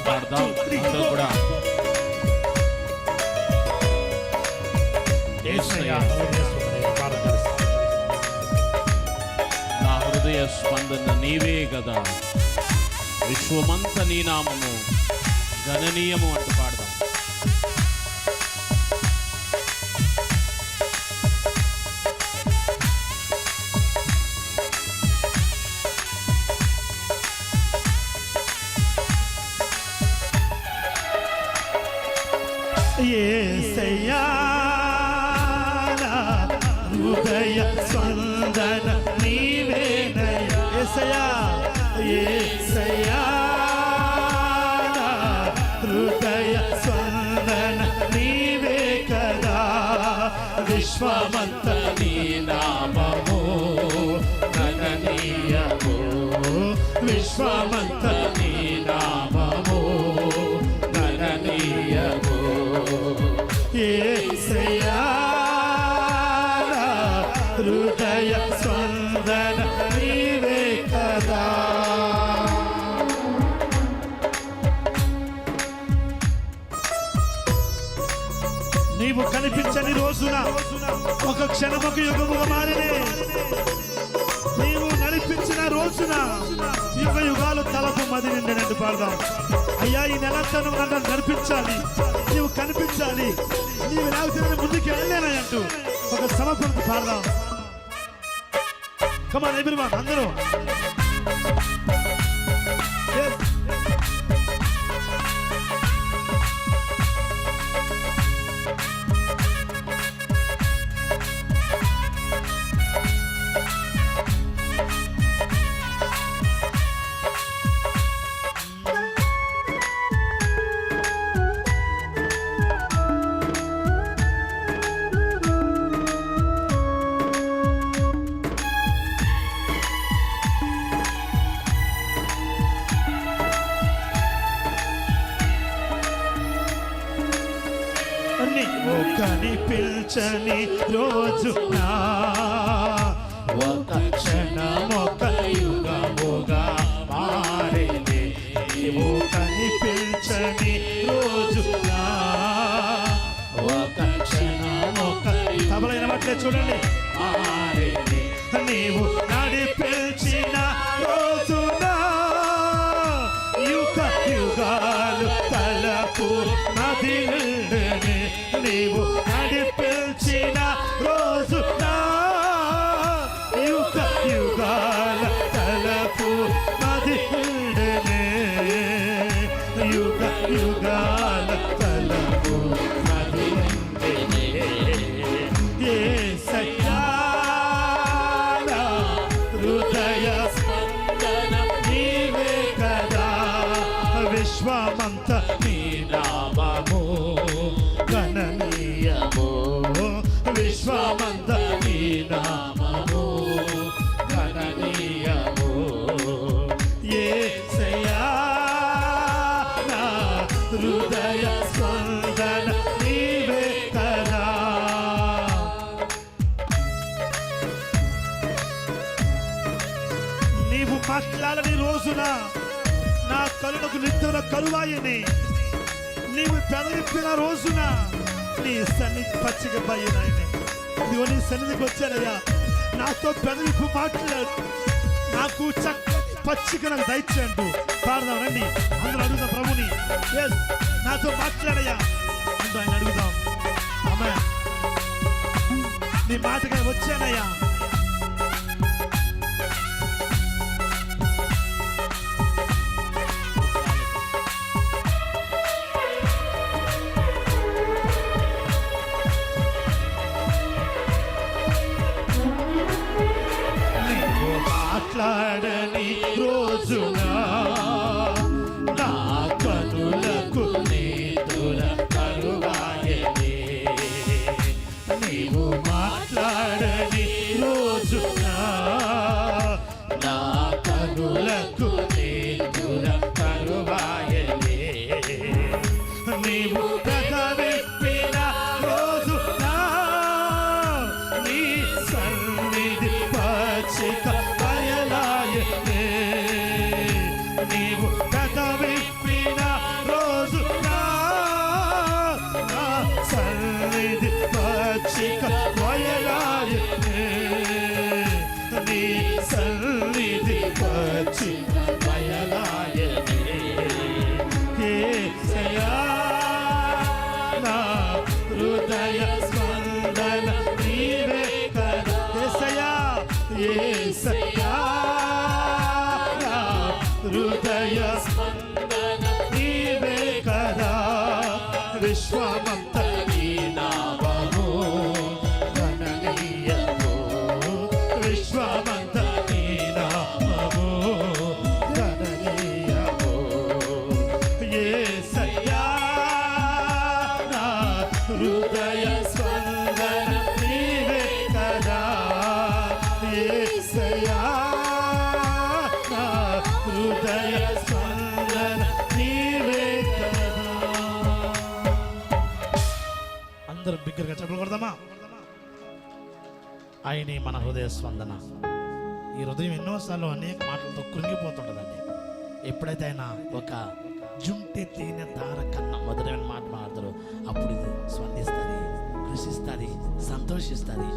పాడదాం కూడా. నా హృదయ స్పందన నీవే కదా, విశ్వమంత నీ నామము గణనీయము అంటూ పాడదాం. యేసయ్యా హృదయ స్పందన నీవేనయ్యా. యేసయ్యా యేసయ్యా హృదయ స్పందన నీవే కదా, విశ్వమంత నీ నామము గణనీయము, విశ్వమంత నీ నామము గణనీయము. యేసయ్యా హృదయ స్పందన నీవే కదా. నీవు కనిపించని రోజున ఒక క్షణం ఒక యుగముగా మారినే, నీవు నడిపించిన రోజున యుగ యుగాలు తలపు మది నిండినట్టు పాడదాం. అయ్యా ఈ నెలంతా నువ్వు నన్ను నడిపించాలి, నీవు కనిపించాలి, నీవు లేకపోతే ముందుకు వెళ్ళలేనంటూ ఒక సమర్పణకు పాడదాం. కమాన్ ఎవ్రీవన్ అందరూ కనిపించని రోజున ఒక క్షణమొక యుగముగా మారినే, నీవు కనిపించని రోజున ఒక క్షణమొక తబలైన బట్లే చూడండి మారినే, నీవు నడిపించిన రోజున యుగ యుగాలు తలపు మదిలిండెనే, నీవు నడిపించిన రోజున యుగ యుగాల తలపు మదిలిండెనే, యుగ యుగాల తలపు మదిలిండెనే. యేసయ్యా హృదయ స్పందన నీవే కదా, విశ్వమంత నీ నామము గణనీయము, విశ్వమంత నీ నామము గణనీయము. యేసయ్యా హృదయ స్పందన నీవే కదా. నీవు మాట్లాడని రోజున నా కరుణకు నిద్ర కరువాయని, నీవు పెదవిప్పిన రోజున నీ సన్నిధి పచ్చిక పయ్యనాయనే, నువ్వు నీ సన్నిధికి వచ్చానయ్యా, నాతో పెదవిప్పు మాట్లాడు, నాకు పచ్చిక నాకు దయచేయండు పాడదాం. రండి అందరూ అడుగుదాం ప్రభుని, నాతో మాట్లాడయ్యా అంటూ ఆయన అడుగుదాం. ఆమె నీ మాటగా వచ్చానయ్యా. మాట్లాడని రోజున నా కనులకు నీతుల కరువాయనే, నీవు మాట్లాడని రోజున నా కనులకు నీతుల కరువాయనే, నీవు పెదవిప్పిన రోజున నీ సన్నిధి పచ్చిక బయలాయనే, స్పందన నీవే కదా యేసయ్యా నా హృదయ స్పందన నీవే కదా. అందరూ బిగ్గరగా చెప్పలు కొడదామా? ఆయనే మన హృదయ స్పందన. ఈ హృదయం ఎన్నోసార్లు అనేక మాటలతో కృంగిపోతుంటుందండి. ఎప్పుడైతే ఆయన ఒక జుంటి తేనె దార కన్నా మధురమైన మాట మాట్లాడతారో అప్పుడు ఇది స్పందిస్తుంది, కృషిస్తుంది, సంతోషిస్తుంది.